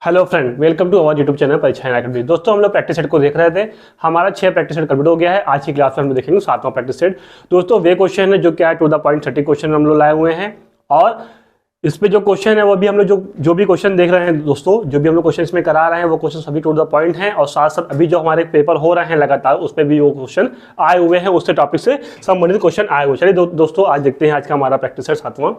Hello friend, welcome to our YouTube channel परीक्षाएं academy. दोस्तों, हम लोग प्रैक्टिस सेट को देख रहे थे। हमारा 6 प्रैक्टिस सेट कंप्लीट हो गया है। आज की क्लास में हम देखेंगे 7वां प्रैक्टिस सेट। दोस्तों, वे क्वेश्चन है जो क्या है टू द पॉइंट 30 क्वेश्चन हम लोग लाए हुए हैं। और इस पे जो क्वेश्चन है वो भी हम लोग जो भी क्वेश्चन देख रहे हैं दोस्तों, जो भी हम लोग क्वेश्चन इसमें करा रहे हैं वो क्वेश्चन सभी टू द पॉइंट हैं। और साथ साथ अभी जो हमारे पेपर हो रहे हैं लगातार उस पर भी वो क्वेश्चन आए हुए हैं, उससे टॉपिक से संबंधित क्वेश्चन आए हुए। चलिए दोस्तों, आज देखते हैं आज का हमारा प्रैक्टिस सेट 7वां।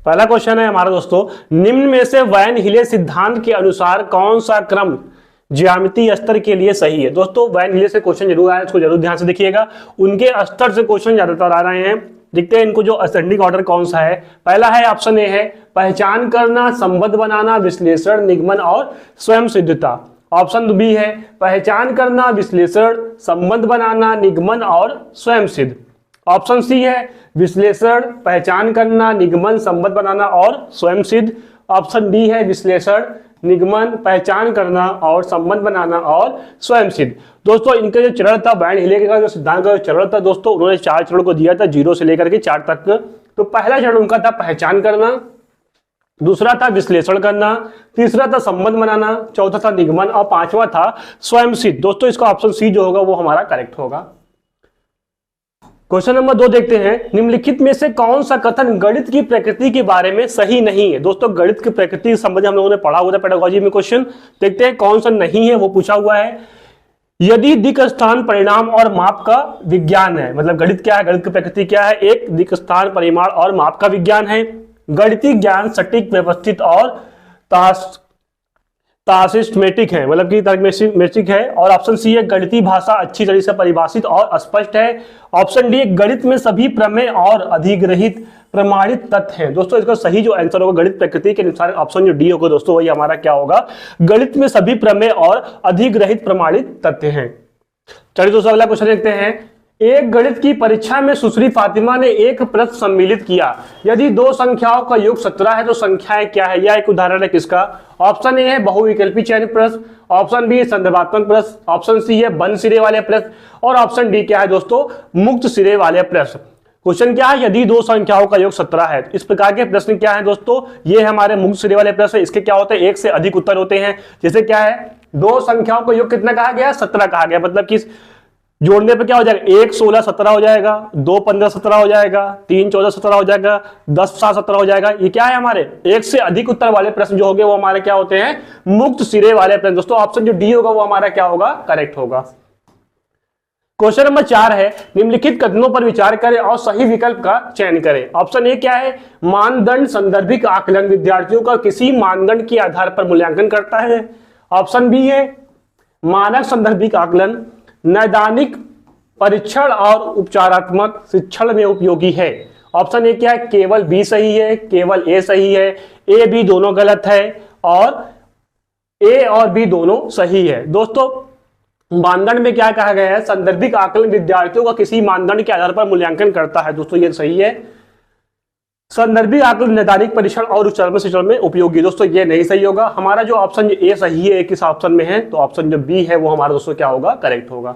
पहला क्वेश्चन है हमारा दोस्तों, निम्न में से वैन हिले सिद्धांत के अनुसार कौन सा क्रम ज्यामितीय स्तर के लिए सही है। दोस्तों, वैन हिले से क्वेश्चन जरूर आया, इसको जरूर ध्यान से देखिएगा। उनके स्तर से क्वेश्चन ज्यादातर आ रहे हैं। देखते हैं इनको जो असेंडिंग ऑर्डर कौन सा है। पहला है ऑप्शन ए है पहचान करना, संबंध बनाना, विश्लेषण, निगमन और स्वयं सिद्धता। ऑप्शन बी है पहचान करना, विश्लेषण, संबंध बनाना, निगमन और स्वयं सिद्ध। ऑप्शन सी है विश्लेषण, पहचान करना, निगमन, संबंध बनाना और स्वयं सिद्ध। ऑप्शन डी है विश्लेषण, निगमन, पहचान करना और संबंध बनाना और स्वयं सिद्ध। दोस्तों, इनका जो चरण था वैन हिले का जो सिद्धांत का चरण था दोस्तों, उन्होंने 4 चरण को दिया था, 0 से लेकर के 4 तक। तो पहला चरण उनका था पहचान करना, दूसरा था विश्लेषण करना, तीसरा था संबंध बनाना, चौथा था निगमन और 5वां था स्वयं सिद्ध। दोस्तों, इसका ऑप्शन सी जो होगा वो हमारा करेक्ट होगा। क्वेश्चन नंबर 2 देखते हैं, निम्नलिखित में से कौन सा कथन गणित की प्रकृति के बारे में सही नहीं है। दोस्तों, गणित की प्रकृति संबंधी हम लोगों ने पढ़ा हुआ था पेडागोजी में। क्वेश्चन देखते हैं कौन सा नहीं है, वो पूछा हुआ है। यदि दिक् स्थान परिमाण और माप का विज्ञान है, मतलब गणित क्या है, गणित की प्रकृति क्या है, एक दिक् स्थान परिमाण और माप का विज्ञान है। गणितीय ज्ञान सटीक, व्यवस्थित और सिस्टमेटिक है, मतलब कि तर्कमेटिक है। और ऑप्शन सी है गणितीय भाषा अच्छी तरह से परिभाषित और स्पष्ट है। ऑप्शन डी गणित में सभी प्रमेय और अधिग्रहित प्रमाणित तथ्य हैं। दोस्तों, इसका सही जो आंसर होगा गणित प्रकृति के अनुसार ऑप्शन जो डी होगा दोस्तों, वही हमारा क्या होगा, गणित में सभी प्रमेय और अधिग्रहित प्रमाणित तथ्य हैं। चलिए दोस्तों, अगला क्वेश्चन देखते हैं। एक गणित की परीक्षा में सुश्री फातिमा ने एक प्रश्न सम्मिलित किया, यदि 2 संख्याओं का योग 17 है तो संख्याएं क्या है। यह एक उदाहरण है किसका। ऑप्शन ए है बहुविकल्पी चयनित प्रश्न, ऑप्शन बी है संदर्भात्मक प्रश्न, ऑप्शन सी है बंद सिरे वाले प्रश्न और ऑप्शन डी क्या है दोस्तों, मुक्त सिरे वाले प्रश्न। क्वेश्चन क्या है, यदि 2 संख्याओं का योग 17 है। इस प्रकार के प्रश्न क्या है दोस्तों, ये हमारे मुक्त सिरे वाले प्रश्न। इसके क्या होते हैं, एक से अधिक उत्तर होते हैं। जैसे क्या है, 2 संख्याओं का योग कितना कहा गया, 17 कहा गया, मतलब कि जोड़ने पे क्या हो जाएगा, 1 16 17 हो जाएगा, 2 15 17 हो जाएगा, 3 14 17 हो जाएगा, 10 7 17 हो जाएगा। ये क्या है, हमारे एक से अधिक उत्तर वाले प्रश्न जो होंगे वो हमारे क्या होते हैं, मुक्त सिरे वाले प्रश्न। दोस्तों, ऑप्शन जो डी होगा वो हमारा क्या होगा, करेक्ट होगा। क्वेश्चन नंबर 4 है, निम्नलिखित कथनों पर विचार करें और सही विकल्प का चयन करें। ऑप्शन ए क्या है, मानदंड संदर्भिक आकलन विद्यार्थियों का किसी मानदंड के आधार पर मूल्यांकन करता है। ऑप्शन बी है मानक संदर्भिक आकलन नैदानिक परीक्षण और उपचारात्मक शिक्षण में उपयोगी है। ऑप्शन ए क्या है, केवल बी सही है, केवल ए सही है, ए बी दोनों गलत है और ए और बी दोनों सही है। दोस्तों, मानदंड में क्या कहा गया है, संदर्भिक आकलन विद्यार्थियों का किसी मानदंड के आधार पर मूल्यांकन करता है। दोस्तों, ये सही है। संदर्भिक आकलन नैदानिक परीक्षण और उपचारात्मक शिक्षण में उपयोगी। दोस्तों, ये नहीं सही होगा। हमारा जो ऑप्शन ए सही है, किस ऑप्शन में है, तो ऑप्शन जो बी है वो हमारा दोस्तों क्या होगा, करेक्ट होगा।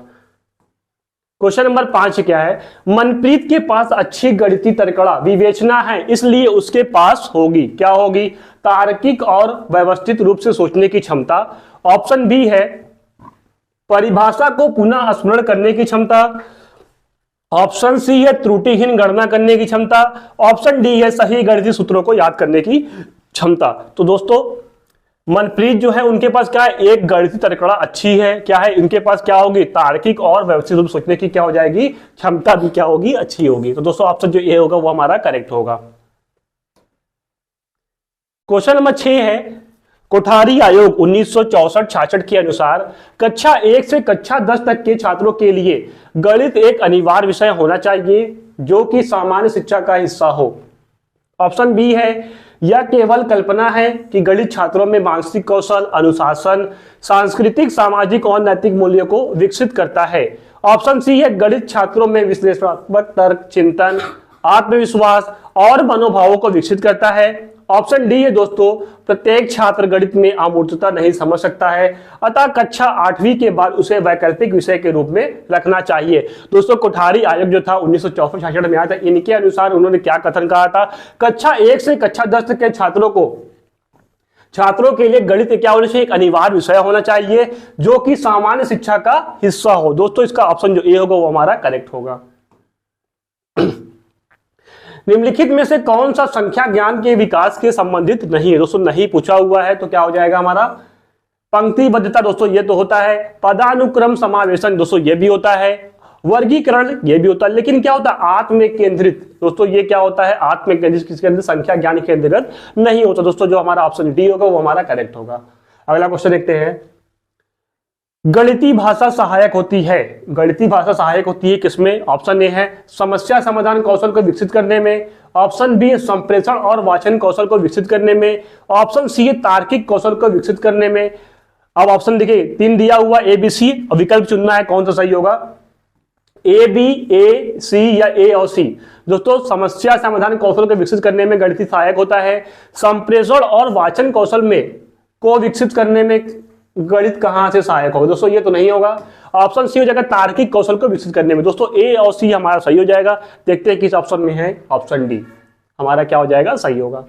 क्वेश्चन नंबर 5 क्या है, मनप्रीत के पास अच्छी गणितीय तर्कणा विवेचना है, इसलिए उसके पास होगी, क्या होगी, तार्किक और व्यवस्थित रूप से सोचने की क्षमता। ऑप्शन बी है परिभाषा को पुनः स्मरण करने की क्षमता। ऑप्शन सी है त्रुटिहीन गणना करने की क्षमता। ऑप्शन डी है सही गणितीय सूत्रों को याद करने की क्षमता। तो दोस्तों, मनप्रीत जो है उनके पास क्या है, एक गणितीय तर्कणा अच्छी है, क्या है, इनके पास क्या होगी, तार्किक और व्यवस्थित रूप सोचने की क्या हो जाएगी, क्षमता भी क्या होगी, अच्छी होगी। तो दोस्तों, ऑप्शन जो ए होगा वो हमारा करेक्ट होगा। क्वेश्चन नंबर 6 है, कोठारी आयोग 1964-66 के अनुसार कक्षा 1 से कक्षा 10 तक के छात्रों के लिए गणित एक अनिवार्य विषय होना चाहिए जो कि सामान्य शिक्षा का हिस्सा हो। ऑप्शन बी है यह केवल कल्पना है कि गणित छात्रों में मानसिक कौशल, अनुशासन, सांस्कृतिक, सामाजिक और नैतिक मूल्यों को विकसित करता है। ऑप्शन सी है गणित छात्रों में विश्लेषणात्मक तर्क, चिंतन, आत्मविश्वास और मनोभावों को विकसित करता है। ऑप्शन डी है दोस्तों, प्रत्येक छात्र गणित में अमूर्तता नहीं समझ सकता है, अतः कक्षा 8वीं के बाद उसे वैकल्पिक विषय के रूप में रखना चाहिए। दोस्तों कोठारी आयोग जो था 1964-66 में आया था, इनके अनुसार उन्होंने क्या कथन कहा था, कक्षा 1 से कक्षा 10 तक के छात्रों के लिए गणित क्या होना चाहिए, एक अनिवार्य विषय होना चाहिए जो कि सामान्य शिक्षा का हिस्सा हो। दोस्तों इसका ऑप्शन जो ए होगा वो हमारा करेक्ट होगा। निम्नलिखित में से कौन सा संख्या ज्ञान के विकास के संबंधित नहीं है? दोस्तों नहीं पूछा हुआ है तो क्या हो जाएगा हमारा, पंक्तिबद्धता दोस्तों ये तो होता है, पदानुक्रम समावेशन दोस्तों ये भी होता है, वर्गीकरण ये भी होता है, लेकिन क्या होता है आत्म केंद्रित, दोस्तों ये क्या होता है आत्म केंद्रित, किसके अंदर, संख्या ज्ञान के अंतर्गत नहीं होता। दोस्तों जो हमारा ऑप्शन डी होगा वो हमारा करेक्ट होगा। अगला क्वेश्चन देखते हैं, गणितीय भाषा सहायक होती है, गणितीय भाषा सहायक होती है किसमें? ऑप्शन ए है समस्या समाधान कौशल को विकसित करने में, ऑप्शन बी है संप्रेषण और वाचन कौशल को विकसित करने में, ऑप्शन सी है तार्किक कौशल को विकसित करने में। अब ऑप्शन देखिए 3 दिया हुआ ए बी सी, विकल्प चुनना है कौन सा सही होगा, ए बी, ए सी या ए और सी। दोस्तों समस्या समाधान कौशल को विकसित करने में गणितीय सहायक होता है, संप्रेषण और वाचन कौशल में को विकसित करने में गणित कहां से सहायक होगा? दोस्तों ये तो नहीं होगा, ऑप्शन सी हो जाएगा तार्किक कौशल को विकसित करने में। दोस्तों ए और सी हमारा सही हो जाएगा। देखते हैं किस ऑप्शन में है, ऑप्शन डी हमारा क्या हो जाएगा, सही होगा।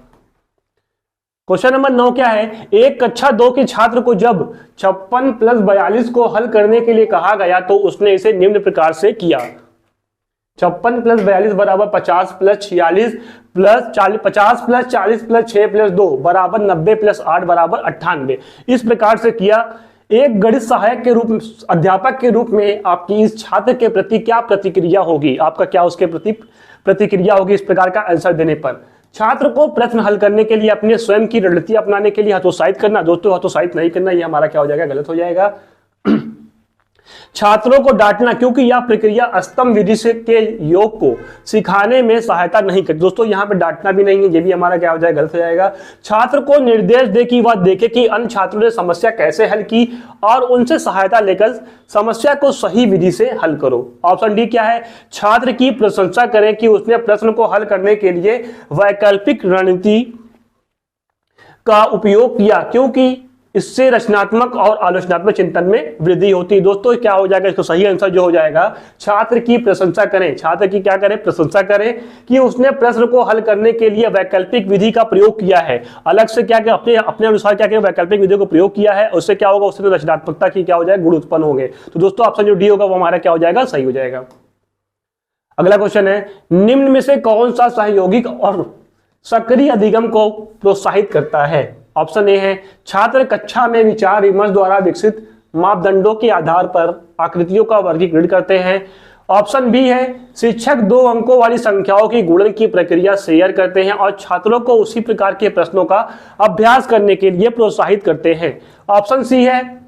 क्वेश्चन नंबर 9 क्या है, एक कक्षा 2 के छात्र को जब 56 + 42 को हल करने के लिए कहा गया तो उसने इसे निम्न प्रकार से किया, 56 + 42 बराबर 50 + 46 + 40, 50 + 40 + 6 + 2 बराबर 90 + 8 बराबर 98, इस प्रकार से किया। एक गणित सहायक के रूप में, अध्यापक के रूप में आपकी इस छात्र के प्रति क्या प्रतिक्रिया होगी, आपका क्या उसके प्रति प्रतिक्रिया होगी इस प्रकार का आंसर देने पर? छात्र को प्रश्न हल करने के लिए अपने स्वयं की रणनीति अपनाने के लिए हतोत्साहित करना, दोस्तों हतोत्साहित नहीं करना, ये हमारा क्या हो जाएगा, गलत हो जाएगा। छात्रों को डांटना, क्योंकि यह प्रक्रिया स्तंभ विधि से के योग को सिखाने में सहायता नहीं करती। दोस्तों यहां पे डांटना भी नहीं है, ये भी हमारा क्या हो जाएगा, गलत हो जाएगा। छात्र को निर्देश दे कि वह देखे कि अन्य छात्रों ने समस्या कैसे हल की और उनसे सहायता लेकर समस्या को सही विधि से हल करो। ऑप्शन डी क्या है, छात्र की प्रशंसा करें कि उसने प्रश्न को हल करने के लिए वैकल्पिक रणनीति का उपयोग किया, क्योंकि इससे रचनात्मक और आलोचनात्मक चिंतन में वृद्धि होती है। दोस्तों क्या हो जाएगा, इसको सही आंसर जो हो जाएगा, छात्र की प्रशंसा करें, छात्र की क्या करें, प्रशंसा करें कि उसने प्रश्न को हल करने के लिए वैकल्पिक विधि का प्रयोग किया है, अलग से क्या अपने अनुसार क्या करें, वैकल्पिक विधि को प्रयोग किया है, उससे क्या होगा, उससे रचनात्मकता की क्या हो जाएगा, गुण उत्पन्न होंगे। तो दोस्तों ऑप्शन जो डी होगा वो हमारा क्या हो जाएगा, सही हो जाएगा। अगला क्वेश्चन है, निम्न में से कौन सा सहयोगिक और सक्रिय अधिगम को प्रोत्साहित करता है? ऑप्शन ए है छात्र कक्षा में विचार विमर्श द्वारा विकसित मापदंडों के आधार पर आकृतियों का वर्गीकरण करते हैं। ऑप्शन बी है शिक्षक 2 अंकों वाली संख्याओं की गुणन की प्रक्रिया शेयर करते हैं और छात्रों को उसी प्रकार के प्रश्नों का अभ्यास करने के लिए प्रोत्साहित करते हैं। ऑप्शन सी है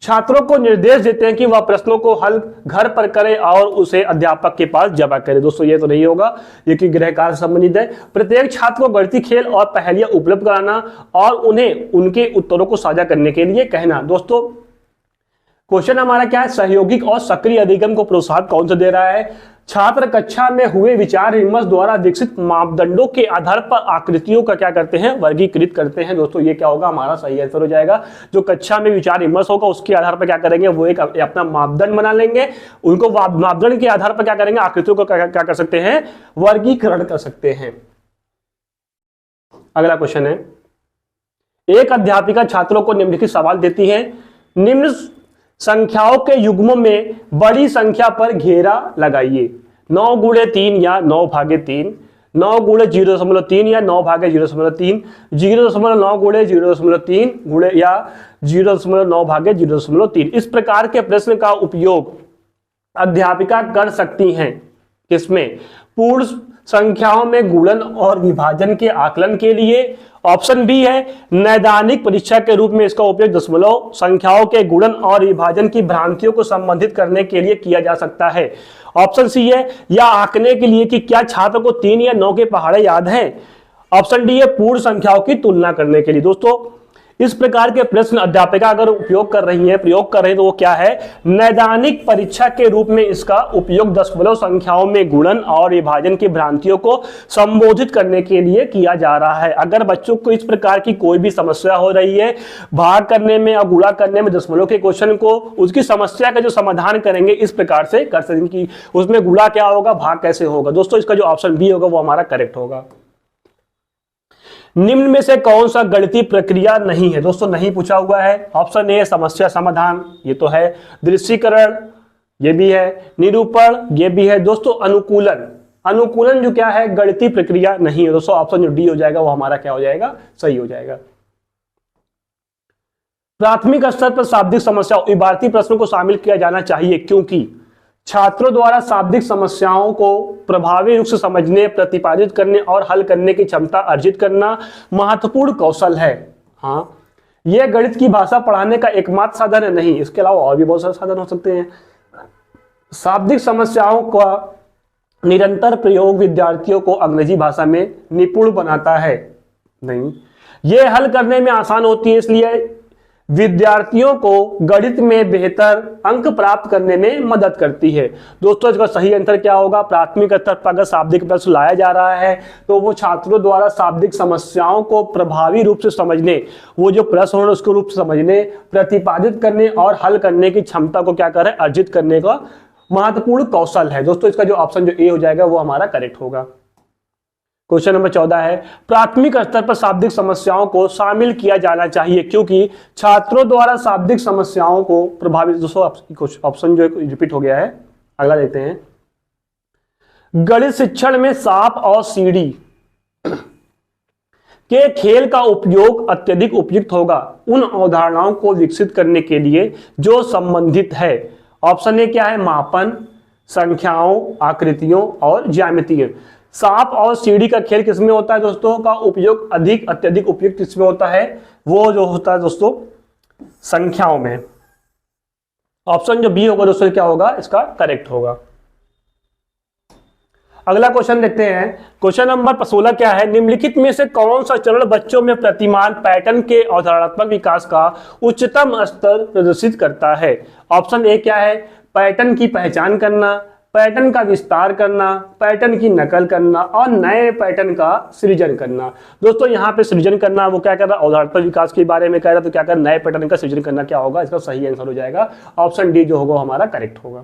छात्रों को निर्देश देते हैं कि वह प्रश्नों को हल घर पर करे और उसे अध्यापक के पास जमा करे। दोस्तों ये तो नहीं होगा, ये कि गृह कार्य संबंधित है। प्रत्येक छात्र को गणितीय खेल और पहेलियां उपलब्ध कराना और उन्हें उनके उत्तरों को साझा करने के लिए कहना। दोस्तों क्वेश्चन हमारा क्या है, सहयोगिक और सक्रिय अधिगम को प्रोत्साहन कौन सा दे रहा है? छात्र कक्षा में हुए विचार विमर्श द्वारा विकसित मापदंडों के आधार पर आकृतियों का क्या करते हैं, वर्गीकृत करते हैं। दोस्तों ये क्या होगा, हमारा सही आंसर हो जाएगा। जो कक्षा में विचार विमर्श होगा उसके आधार पर क्या करेंगे, वो एक अपना मापदंड बना लेंगे, उनको मापदंड के आधार पर क्या करेंगे, आकृतियों को क्या कर सकते हैं, वर्गीकरण कर सकते हैं। अगला क्वेश्चन है, एक अध्यापिका छात्रों को निम्नलिखित सवाल देती है, निम्न संख्याओं के युग्मों में बड़ी संख्या पर घेरा लगाइए। 9 × 3 या 9/3, 9 × 0.3 या 9/0.3, 0.9 × 0.3 या 0.9/0.3। इस प्रकार के प्रश्न का उपयोग अध्यापिका कर सकती हैं किसमें, पूर्ण संख्याओं में गुणन और विभाजन के आकलन के लिए। ऑप्शन बी है नैदानिक परीक्षा के रूप में इसका उपयोग दशमलव संख्याओं के गुणन और विभाजन की भ्रांतियों को संबंधित करने के लिए किया जा सकता है। ऑप्शन सी है या आंकने के लिए कि क्या छात्र को 3 या 9 के पहाड़े याद हैं। ऑप्शन डी है पूर्ण संख्याओं की तुलना करने के लिए। दोस्तों इस प्रकार के प्रश्न अध्यापिका अगर उपयोग कर रही है, प्रयोग कर रही है, तो वो क्या है, नैदानिक परीक्षा के रूप में इसका उपयोग दशमलव संख्याओं में गुणन और विभाजन की भ्रांतियों को संबोधित करने के लिए किया जा रहा है। अगर बच्चों को इस प्रकार की कोई भी समस्या हो रही है, भाग करने में और गुणा करने में दशमलव के क्वेश्चन को, उसकी समस्या का जो समाधान करेंगे इस प्रकार से कर सकेंगे कि उसमें गुणा क्या होगा, भाग कैसे होगा। दोस्तों इसका जो ऑप्शन बी होगा वो हमारा करेक्ट होगा। निम्न में से कौन सा गणितीय प्रक्रिया नहीं है? दोस्तों नहीं पूछा हुआ है। ऑप्शन ए समस्या समाधान, ये तो है। दृश्यीकरण, ये भी है। निरूपण, ये भी है। दोस्तों अनुकूलन, अनुकूलन जो क्या है, गणितीय प्रक्रिया नहीं है। दोस्तों ऑप्शन जो डी हो जाएगा वो हमारा क्या हो जाएगा, सही हो जाएगा। प्राथमिक स्तर पर शाब्दिक समस्याओं, इबारती प्रश्नों को शामिल किया जाना चाहिए क्योंकि छात्रों द्वारा शाब्दिक समस्याओं को प्रभावी रूप से समझने, प्रतिपादित करने और हल करने की क्षमता अर्जित करना महत्वपूर्ण कौशल है। हाँ, यह गणित की भाषा पढ़ाने का एकमात्र साधन है नहीं, इसके अलावा और भी बहुत सारे साधन हो सकते हैं। शाब्दिक समस्याओं का निरंतर प्रयोग विद्यार्थियों को अंग्रेजी भाषा में निपुण बनाता है नहीं, यह हल करने में आसान होती है, इसलिए विद्यार्थियों को गणित में बेहतर अंक प्राप्त करने में मदद करती है। दोस्तों इसका सही आंसर क्या होगा, प्राथमिक स्तर पर अगर शाब्दिक प्रश्न लाया जा रहा है तो वो छात्रों द्वारा शाब्दिक समस्याओं को प्रभावी रूप से समझने, वो जो प्रश्न हो उसको रूप से समझने, प्रतिपादित करने और हल करने की क्षमता को क्या करें, अर्जित करने का महत्वपूर्ण कौशल है। दोस्तों इसका जो ऑप्शन जो ए हो जाएगा वो हमारा करेक्ट होगा। क्वेश्चन नंबर 14 है, प्राथमिक स्तर पर शाब्दिक समस्याओं को शामिल किया जाना चाहिए क्योंकि छात्रों द्वारा शाब्दिक समस्याओं को प्रभावित। दोस्तों ऑप्शन जो रिपीट हो गया है, अगला देखते हैं। गणित शिक्षण में सांप और सीढ़ी के खेल का उपयोग अत्यधिक उपयुक्त होगा उन अवधारणाओं को विकसित करने के लिए जो संबंधित है। ऑप्शन ए क्या है, मापन, संख्याओं, आकृतियों और ज्यामितीय। सांप और सीढ़ी का खेल किसमें होता है दोस्तों, का उपयोग अत्यधिक उपयुक्त किसमें होता है, वो जो होता है दोस्तों संख्याओं में। ऑप्शन जो बी होगा दोस्तों क्या होगा, इसका करेक्ट होगा। अगला क्वेश्चन देखते हैं। क्वेश्चन नंबर 16 क्या है, निम्नलिखित में से कौन सा चरण बच्चों में प्रतिमान पैटर्न के अवधारणात्मक विकास का उच्चतम स्तर प्रदर्शित करता है। ऑप्शन ए क्या है, पैटर्न की पहचान करना, पैटर्न का विस्तार करना, पैटर्न की नकल करना और नए पैटर्न का सृजन करना। दोस्तों यहाँ पे सृजन करना वो क्या कर रहा है, अवधारणात्मक विकास के बारे में कह रहा है, तो क्या कर नए पैटर्न का सृजन करना क्या होगा, इसका सही आंसर हो जाएगा ऑप्शन डी जो होगा हमारा करेक्ट होगा।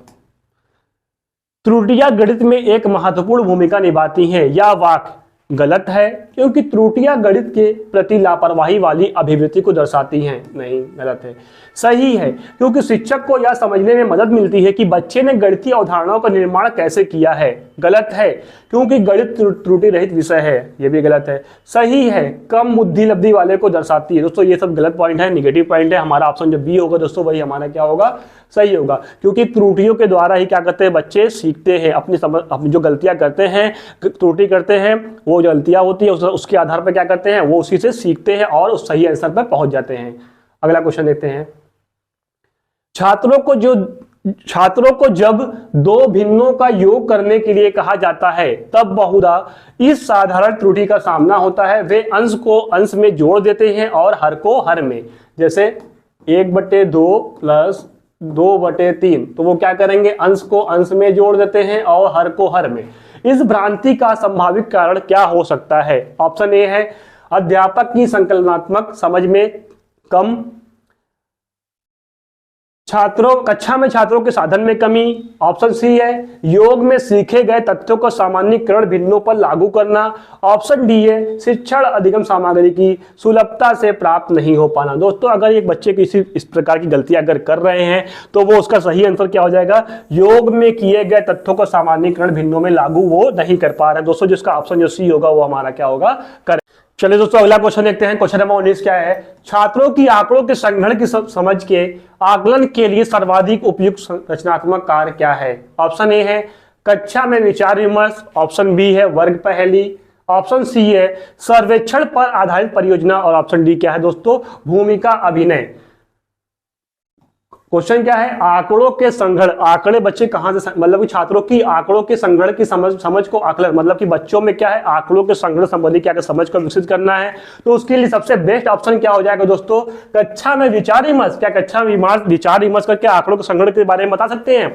त्रुटियां गणित में एक महत्वपूर्ण भूमिका निभाती हैं, यह वाक्य गलत है क्योंकि त्रुटियां गणित के प्रति लापरवाही वाली अभिवृत्ति को दर्शाती हैं। नहीं, गलत है। सही है क्योंकि शिक्षक को यह समझने में मदद मिलती है कि बच्चे ने गणितीय अवधारणाओं का निर्माण कैसे किया है। गलत है क्योंकि गणित त्रुटि रहित विषय है, यह भी गलत है। सही है, कम बुद्धि लब्धि वाले को दर्शाती है। दोस्तों ये सब गलत पॉइंट है, निगेटिव पॉइंट है। हमारा ऑप्शन जो बी होगा दोस्तों वही हमारा क्या होगा, सही होगा, क्योंकि त्रुटियों के द्वारा ही क्या करते हैं बच्चे सीखते हैं, अपनी जो गलतियां करते हैं, त्रुटि करते हैं, वो जो गलतियां होती है उसके आधार पर क्या करते हैं, वो उसी से सीखते हैं और उस सही आंसर पर पहुंच जाते हैं। अगला क्वेश्चन देखते हैं। छात्रों को जब दो भिन्नों का योग करने के लिए कहा जाता है तब बहुधा इस साधारण त्रुटि का सामना होता है, वे अंश को अंश में जोड़ देते हैं और हर को हर में। जैसे 1/2 प्लस 2/3, तो वो क्या करेंगे, अंश को अंश में जोड़ देते हैं और हर को हर में। इस भ्रांति का संभावित कारण क्या हो सकता है। ऑप्शन ए है अध्यापक की संकलनात्मक समझ में कम, कक्षा में छात्रों के साधन में कमी। ऑप्शन सी है योग में सीखे गए तथ्यों को सामान्यीकरण भिन्नों पर लागू करना। ऑप्शन डी है शिक्षण अधिगम सामग्री की सुलभता से प्राप्त नहीं हो पाना। दोस्तों अगर एक बच्चे किसी इस प्रकार की गलतियां अगर कर रहे हैं तो वो उसका सही आंसर क्या हो जाएगा, योग में किए गए तथ्यों को सामान्यीकरण भिन्नों में लागू वो नहीं कर पा रहे। दोस्तों जिसका ऑप्शन जो सी होगा वो हमारा क्या होगा, करेक्ट। चलिए दोस्तों अगला क्वेश्चन देखते हैं। क्वेश्चन नंबर 19 क्या है, छात्रों की आंकड़ों के संग्रहण की समझ के आकलन के लिए सर्वाधिक उपयुक्त रचनात्मक कार्य क्या है। ऑप्शन ए है कक्षा में विचार विमर्श, ऑप्शन बी है वर्ग पहेली, ऑप्शन सी है सर्वेक्षण पर आधारित परियोजना और ऑप्शन डी क्या है दोस्तों, भूमिका अभिनय। क्वेश्चन क्या है, आंकड़ों के संग्रह, आंकड़े बच्चे कहां से, मतलब कि छात्रों की आंकड़ों के संग्रह की समझ को आकलन, मतलब कि बच्चों में क्या है आंकड़ों के संग्रह संबंधी क्या समझ को विकसित करना है। तो उसके लिए सबसे बेस्ट ऑप्शन क्या हो जाएगा दोस्तों, कक्षा में विचार विमर्श, क्या कक्षा में विचार विमर्श करके आंकड़ों के संग्रह के बारे में बता सकते हैं।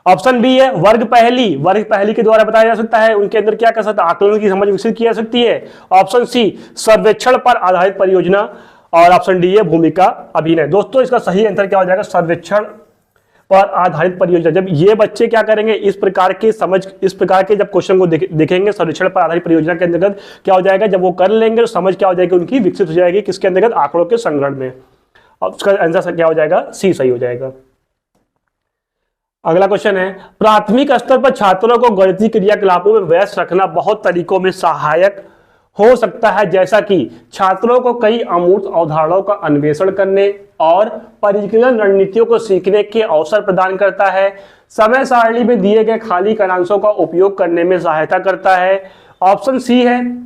ऑप्शन बी है वर्ग पहली के द्वारा बताया जा सकता है, उनके अंदर क्या कर सकता है, आकलन की समझ विकसित की जा सकती है। ऑप्शन सी सर्वेक्षण पर आधारित परियोजना, और ऑप्शन डी है भूमिका अभिनय। दोस्तों इसका सही आंसर क्या हो जाएगा, सर्वेक्षण पर आधारित परियोजना। जब ये बच्चे क्या करेंगे, इस प्रकार के जब क्वेश्चन को देखेंगे सर्वेक्षण पर आधारित परियोजना के अंतर्गत क्या हो जाएगा, जब वो कर लेंगे तो समझ क्या हो जाएगी उनकी, विकसित हो जाएगी किसके अंतर्गत, आंकड़ों के संग्रह में। अब उसका आंसर क्या हो जाएगा, सी सही हो जाएगा। अगला क्वेश्चन है, प्राथमिक स्तर पर छात्रों को गणितीय क्रियाकलापों में व्यस्त रखना बहुत तरीकों में सहायक हो सकता है, जैसा कि छात्रों को कई अमूर्त अवधारणाओं का अन्वेषण करने और परिकलन रणनीतियों को सीखने के अवसर प्रदान करता है, समय सारणी में दिए गए खाली कलांशों का उपयोग करने में सहायता करता है। ऑप्शन सी है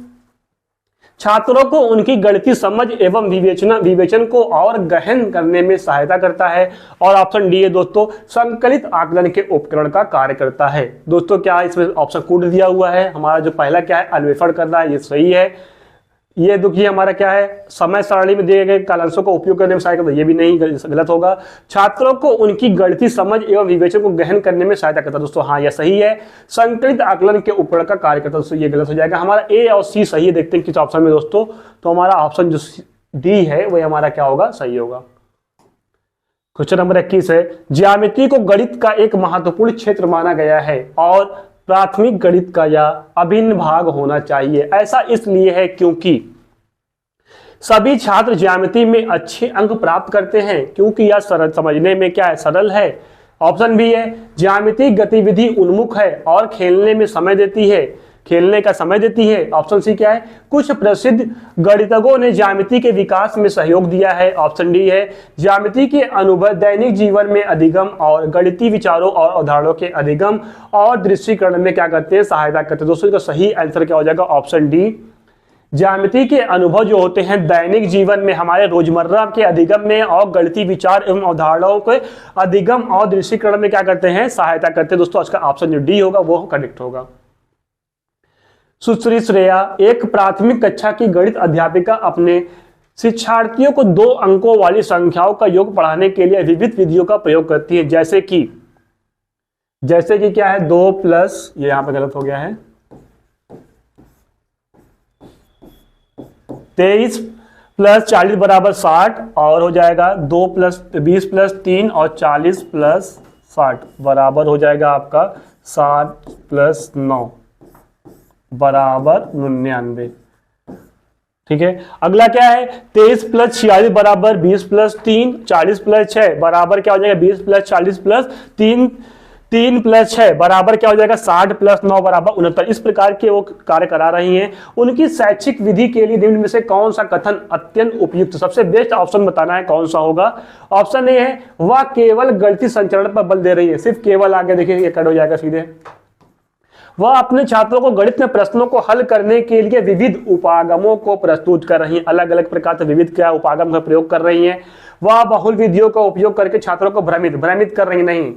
छात्रों को उनकी गणितीय समझ एवं विवेचन को और गहन करने में सहायता करता है, और ऑप्शन डी है दोस्तों संकलित आकलन के उपकरण का कार्य करता है। दोस्तों क्या इसमें ऑप्शन कोड दिया हुआ है, हमारा जो पहला क्या है अन्वेषण करना है, ये सही है। ये देखिए हमारा क्या है, समय सारणी में दिए गए कालांशों का उपयोग करने में सहायता करता है, ये भी नहीं, गलत होगा। छात्रों को उनकी गणितीय समझ एवं विवेचन को गहन करने में सहायता करता है, दोस्तों हाँ यह सही है। संकलित आकलन के उपकरण का कार्य करता है, दोस्तों ये गलत हो जाएगा। हमारा ए और सी सही है, देखते हैं किस ऑप्शन में दोस्तों। तो हमारा ऑप्शन जो डी है वही हमारा क्या होगा, सही होगा। क्वेश्चन नंबर 21 है, ज्यामिति को गणित का एक महत्वपूर्ण क्षेत्र माना गया है और प्राथमिक गणित का यह अभिन्न भाग होना चाहिए। ऐसा इसलिए है क्योंकि सभी छात्र ज्यामिति में अच्छे अंक प्राप्त करते हैं, क्योंकि यह सरल समझने में क्या है, सरल है। ऑप्शन बी है ज्यामिति गतिविधि उन्मुख है और खेलने में समय देती है, खेलने का समय देती है। ऑप्शन सी क्या है, कुछ प्रसिद्ध गणितज्ञों ने ज्यामिति के विकास में सहयोग दिया है। ऑप्शन डी है ज्यामिति के अनुभव दैनिक जीवन में अधिगम और गणितीय विचारों और अवधारणाओं के अधिगम और दृश्यीकरण में क्या करते हैं, सहायता करते हैं। दोस्तों इसका सही आंसर क्या हो जाएगा, ऑप्शन डी ज्यामिति के अनुभव जो होते हैं दैनिक जीवन में हमारे रोजमर्रा के अधिगम में और गणितीय विचार एवं अवधारणाओं के अधिगम और दृश्यीकरण में क्या करते हैं, सहायता करते हैं। दोस्तों इसका ऑप्शन जो डी होगा वो करेक्ट होगा। सुश्री श्रेया एक प्राथमिक कक्षा की गणित अध्यापिका अपने शिक्षार्थियों को 2 अंकों वाली संख्याओं का योग पढ़ाने के लिए विविध विधियों का प्रयोग करती है, जैसे कि क्या है 2 प्लस, ये यहां पर गलत हो गया है, 23 प्लस 40 बराबर 60, और हो जाएगा 2 प्लस 20 प्लस 3 और 40 प्लस 60 बराबर हो जाएगा आपका 60 प्लस 9 बराबर 99। ठीक है, अगला क्या है 23 प्लस 46 बराबर 20 प्लस 3 40 प्लस 6 बराबर क्या हो जाएगा 20 प्लस 40 प्लस 3 प्लस 6 बराबर क्या हो जाएगा 60 प्लस 9 बराबर 69। इस प्रकार के वो कार्य करा रही हैं। उनकी शैक्षिक विधि के लिए निम्न में से कौन सा कथन अत्यंत उपयुक्त, सबसे बेस्ट ऑप्शन बताना है कौन सा होगा। ऑप्शन ए है वह केवल गणितीय संचरण पर बल दे रही है, सिर्फ केवल आगे देखिए ये कट हो जाएगा सीधे। वह अपने छात्रों को गणित में प्रश्नों को हल करने के लिए विविध उपागमों को प्रस्तुत कर रही हैं, अलग अलग प्रकार से विविध क्या उपागम का प्रयोग कर रही हैं। वह बहुल विधियों का उपयोग करके छात्रों को भ्रमित कर रही नहीं,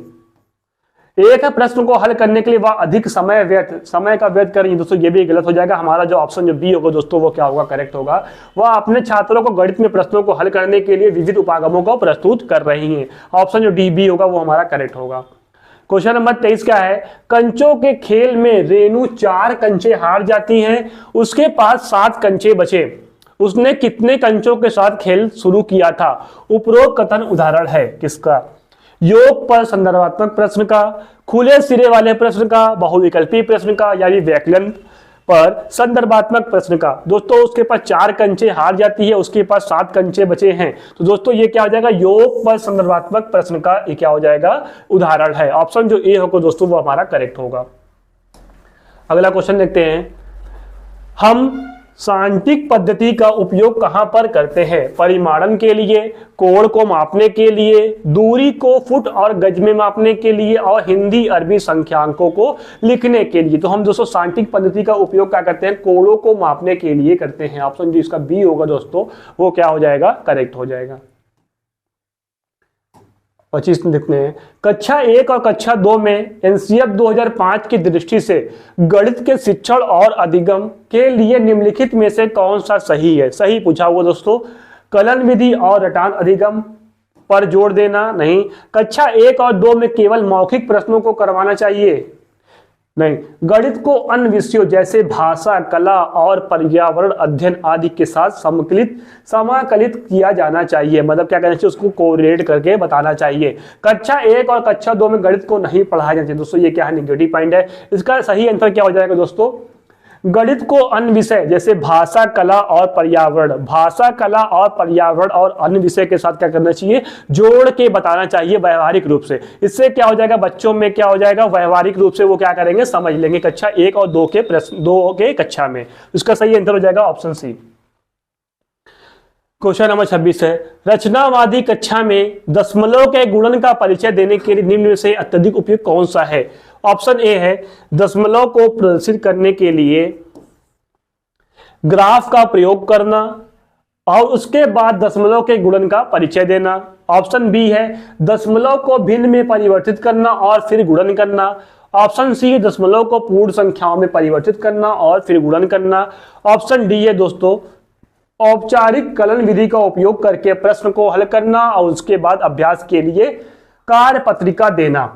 एक प्रश्न को हल करने के लिए वह अधिक समय का व्यर्थ कर रही है। दोस्तों ये भी गलत हो जाएगा। हमारा जो ऑप्शन जो बी होगा दोस्तों वो क्या होगा, करेक्ट होगा। वह अपने छात्रों को गणित में प्रश्नों को हल करने के लिए विविध उपागमों को प्रस्तुत कर रही हैं। ऑप्शन जो डी बी होगा वो हमारा करेक्ट होगा। क्वेश्चन नंबर 23 क्या है, कंचों के खेल में रेणु 4 कंचे हार जाती हैं, उसके पास 7 कंचे बचे, उसने कितने कंचों के साथ खेल शुरू किया था। उपरोक्त कथन उदाहरण है किसका, योग पर संदर्भात्मक प्रश्न का, खुले सिरे वाले प्रश्न का, बहुविकल्पी प्रश्न का, या व्यवकलन पर संदर्भात्मक प्रश्न का। दोस्तों उसके पास 4 कंचे हार जाती है, उसके पास 7 कंचे बचे हैं, तो दोस्तों ये क्या हो जाएगा, योग पर संदर्भात्मक प्रश्न का ये क्या हो जाएगा, उदाहरण है। ऑप्शन जो ए होगा दोस्तों वो हमारा करेक्ट होगा। अगला क्वेश्चन देखते हैं, हम सांख्यिक पद्धति का उपयोग कहां पर करते हैं, परिमाणन के लिए, कोण को मापने के लिए, दूरी को फुट और गज में मापने के लिए, और हिंदी अरबी संख्यांकों को लिखने के लिए। तो हम दोस्तों सांख्यिक पद्धति का उपयोग क्या करते हैं, कोणों को मापने के लिए करते हैं। ऑप्शन जो इसका बी होगा दोस्तों वो क्या हो जाएगा, करेक्ट हो जाएगा। 25 में देखते हैं, कक्षा 1 और कक्षा 2 में एनसीएफ 2005 की दृष्टि से गणित के शिक्षण और अधिगम के लिए निम्नलिखित में से कौन सा सही है? सही पूछा हुआ दोस्तों। कलन विधि और रटान अधिगम पर जोर देना, नहीं। कक्षा 1 और 2 में केवल मौखिक प्रश्नों को करवाना चाहिए, नहीं। गणित को अन्य विषयों जैसे भाषा, कला और पर्यावरण अध्ययन आदि के साथ समाकलित किया जाना चाहिए, मतलब क्या कहना चाहिए, उसको कोरिलेट करके बताना चाहिए। कक्षा 1 और कक्षा 2 में गणित को नहीं पढ़ाया जाना चाहिए दोस्तों, ये क्या है, निगेटिव पॉइंट है। इसका सही आंसर क्या हो जाएगा दोस्तों? गणित को अन्य विषय जैसे भाषा, कला और पर्यावरण और अन्य विषय के साथ क्या करना चाहिए, जोड़ के बताना चाहिए व्यवहारिक रूप से। इससे क्या हो जाएगा, बच्चों में क्या हो जाएगा, व्यवहारिक रूप से वो क्या करेंगे, समझ लेंगे कक्षा 1 और 2 के प्रश्न, 2 के कक्षा में। इसका सही आंसर हो जाएगा ऑप्शन सी। क्वेश्चन नंबर 26 है, रचनावादी कक्षा में दशमलव के गुणन का परिचय देने के लिए निम्न में से अत्यधिक उपयुक्त कौन सा है? ऑप्शन ए है दशमलव को प्रदर्शित करने के लिए ग्राफ का प्रयोग करना और उसके बाद दशमलव के गुणन का परिचय देना। ऑप्शन बी है दशमलव को भिन्न में परिवर्तित करना और फिर गुणन करना। ऑप्शन सी है दशमलव को पूर्ण संख्याओं में परिवर्तित करना और फिर गुणन करना। ऑप्शन डी है दोस्तों औपचारिक कलन विधि का उपयोग करके प्रश्न को हल करना और उसके बाद अभ्यास के लिए कार्य पत्रिका देना।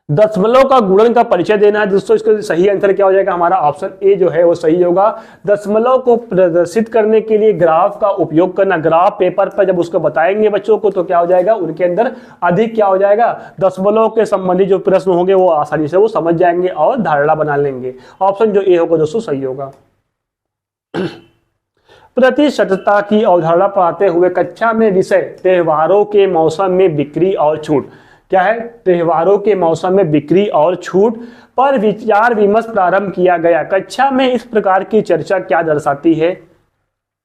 दशमलव का गुणन का परिचय देना है दोस्तों। इसका सही आंसर क्या हो जाएगा, हमारा ऑप्शन ए जो है वो सही होगा। दशमलव को प्रदर्शित करने के लिए ग्राफ का उपयोग करना, ग्राफ पेपर पर जब उसको बताएंगे बच्चों को तो क्या हो जाएगा, उनके अंदर अधिक क्या हो जाएगा, दशमलव के संबंधी जो प्रश्न होंगे वो आसानी से वो समझ जाएंगे और धारणा बना लेंगे। ऑप्शन जो ए होगा दोस्तों सही होगा। प्रतिशतता की अवधारणा पढ़ाते हुए कक्षा में विषय त्योहारों के मौसम में बिक्री और छूट, क्या है, त्योहारों के मौसम में बिक्री और छूट पर विचार विमर्श प्रारंभ किया गया। कक्षा में इस प्रकार की चर्चा क्या दर्शाती है?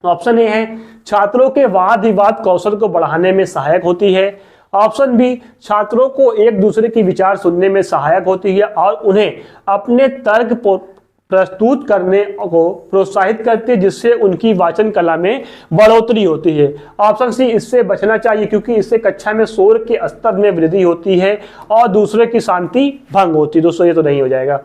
ऑप्शन ए है छात्रों के वाद विवाद कौशल को बढ़ाने में सहायक होती है। ऑप्शन बी छात्रों को एक दूसरे के विचार सुनने में सहायक होती है और उन्हें अपने तर्क प्रस्तुत करने को प्रोत्साहित करते हैं जिससे उनकी वाचन कला में बढ़ोतरी होती है। ऑप्शन सी इससे बचना चाहिए क्योंकि इससे कक्षा में शोर के स्तर में वृद्धि होती है और दूसरे की शांति भंग होती है। दोस्तों ये तो नहीं हो जाएगा।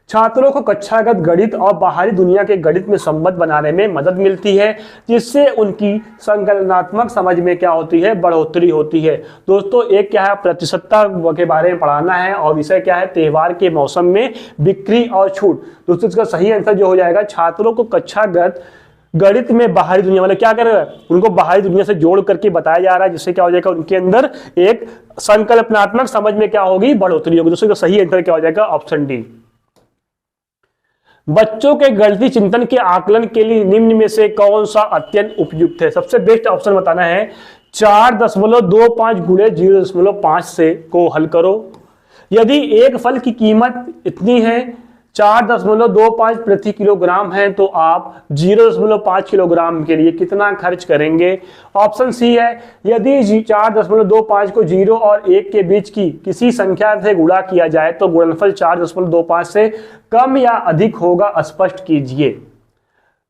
छात्रों को कक्षागत गणित और बाहरी दुनिया के गणित में संबंध बनाने में मदद मिलती है जिससे उनकी संकलनात्मक समझ में क्या होती है, बढ़ोतरी होती है। दोस्तों एक क्या है, प्रतिशतता के बारे में पढ़ाना है और विषय क्या है, त्योहार के मौसम में बिक्री और छूट। दोस्तों इसका सही आंसर जो हो जाएगा, छात्रों को कक्षागत गणित में बाहरी दुनिया मतलब क्या कर रहा है, उनको बाहरी दुनिया से जोड़ करके बताया जा रहा है जिससे क्या हो जाएगा, उनके अंदर एक संकल्पनात्मक समझ में क्या होगी, बढ़ोतरी होगी। दोस्तों सही आंसर क्या हो जाएगा, ऑप्शन डी। बच्चों के गणितीय चिंतन के आकलन के लिए निम्न में से कौन सा अत्यंत उपयुक्त है? सबसे बेस्ट ऑप्शन बताना है 4.25 गुणे 0.5 से को हल करो। यदि एक फल की कीमत इतनी है 4.25 प्रति किलोग्राम है तो आप 0.5 किलोग्राम के लिए कितना खर्च करेंगे? ऑप्शन सी है यदि 4.25 को 0 और 1 के बीच की किसी संख्या से गुणा किया जाए तो गुणनफल 4.25 से कम या अधिक होगा, स्पष्ट कीजिए।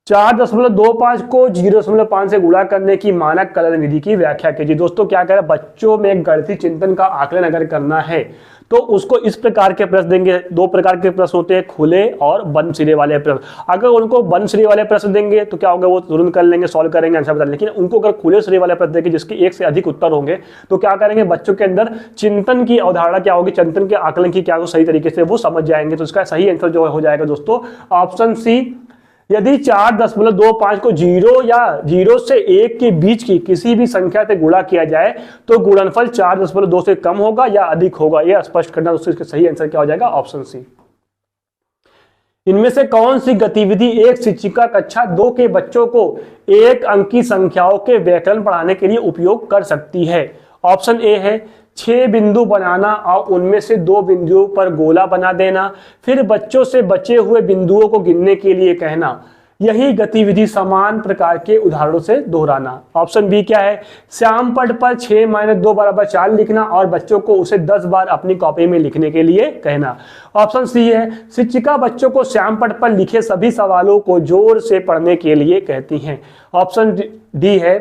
4.25 को 0.5 से गुणा करने की मानक कलन विधि की व्याख्या कीजिए। दोस्तों क्या कह रहे हैं, बच्चों में गणितीय चिंतन का आकलन अगर करना है तो उसको इस प्रकार के प्रश्न देंगे। 2 प्रकार के प्रश्न होते हैं, खुले और बंद सिरे वाले प्रश्न। अगर उनको बंद सिरे वाले प्रश्न देंगे तो क्या होगा, वो तुरंत कर लेंगे, सॉल्व करेंगे, आंसर बता। लेकिन उनको अगर खुले सिरे वाले प्रश्न देंगे जिसके 1 से अधिक उत्तर होंगे तो क्या करेंगे, बच्चों के अंदर चिंतन की अवधारणा क्या होगी, चिंतन के आकलन की क्या हो, सही तरीके से वो समझ जाएंगे। तो इसका सही आंसर जो हो जाएगा दोस्तों ऑप्शन सी। यदि 4.25 को 0 या 0 से 1 के बीच की किसी भी संख्या से गुणा किया जाए तो गुणनफल 4.2 से कम होगा या अधिक होगा, यह स्पष्ट करना। दोस्तों इसका सही आंसर क्या हो जाएगा, ऑप्शन सी। इनमें से कौन सी गतिविधि एक शिक्षिका कक्षा 2 के बच्चों को एक अंकी संख्याओं के व्याकरण पढ़ाने के लिए उपयोग कर सकती है? ऑप्शन ए है 6 बिंदु बनाना और उनमें से 2 बिंदुओं पर गोला बना देना, फिर बच्चों से बचे हुए बिंदुओं को गिनने के लिए कहना। यही गतिविधि समान प्रकार के उदाहरणों से दोहराना। ऑप्शन बी क्या है, श्याम पट पर 6 - 2 = 4 लिखना और बच्चों को उसे 10 बार अपनी कॉपी में लिखने के लिए कहना। ऑप्शन सी है शिक्षिका बच्चों को श्याम पट पर लिखे सभी सवालों को जोर से पढ़ने के लिए कहती हैं। ऑप्शन डी है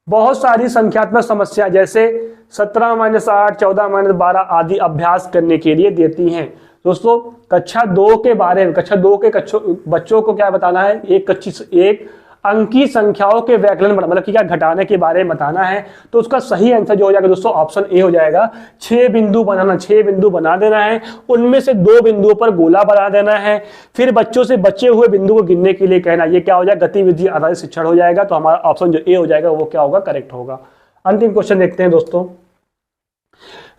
बहुत सारी संख्यात्मक समस्या जैसे 17-8, 14-12 आदि अभ्यास करने के लिए देती हैं। दोस्तों कक्षा 2 के बारे में, कक्षा 2 के बच्चों को क्या बताना है, एक अंकी संख्याओं के व्याकरण मतलब कि क्या घटाने के बारे में बताना है। तो उसका सही आंसर जो हो जाएगा दोस्तों ऑप्शन ए हो जाएगा। 6 बिंदु बनाना, 6 बिंदु बना देना है, उनमें से 2 बिंदुओं पर गोला बना देना है, फिर बच्चों से बचे हुए बिंदु को गिनने के लिए कहना। ये क्या हो जाएगा, गतिविधि आधारित शिक्षण हो जाएगा। तो हमारा ऑप्शन जो ए हो जाएगा वो क्या होगा, करेक्ट होगा। अंतिम क्वेश्चन देखते हैं दोस्तों।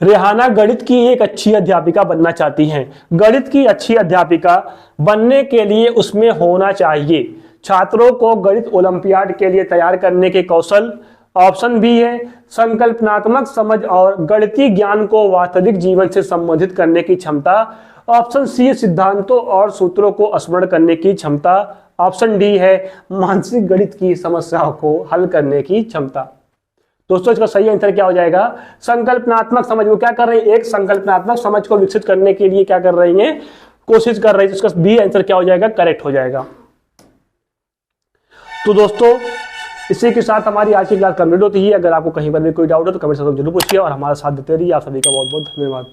रेहाना गणित की एक अच्छी अध्यापिका बनना चाहती हैं। गणित की अच्छी अध्यापिका बनने के लिए उसमें होना चाहिए छात्रों को गणित ओलंपियाड के लिए तैयार करने के कौशल, ऑप्शन बी है संकल्पनात्मक समझ और गणितीय ज्ञान को वास्तविक जीवन से संबंधित करने की क्षमता, ऑप्शन सी सिद्धांतों और सूत्रों को स्मरण करने की क्षमता, ऑप्शन डी है मानसिक गणित की समस्याओं को हल करने की क्षमता। दोस्तों इसका सही आंसर क्या हो जाएगा, संकल्पनात्मक समझ। वो क्या कर रहे हैं, एक संकल्पनात्मक समझ को विकसित करने के लिए क्या कर रही हैं, कोशिश कर रही है। इसका बी आंसर क्या हो जाएगा, करेक्ट हो जाएगा। तो दोस्तों इसी के साथ हमारी आज की क्लास कंप्लीट होती है। अगर आपको कहीं पर भी कोई डाउट हो तो कमेंट सेक्शन में जरूर पूछिए और हमारा साथ देते रहिए। आप सभी का बहुत बहुत धन्यवाद।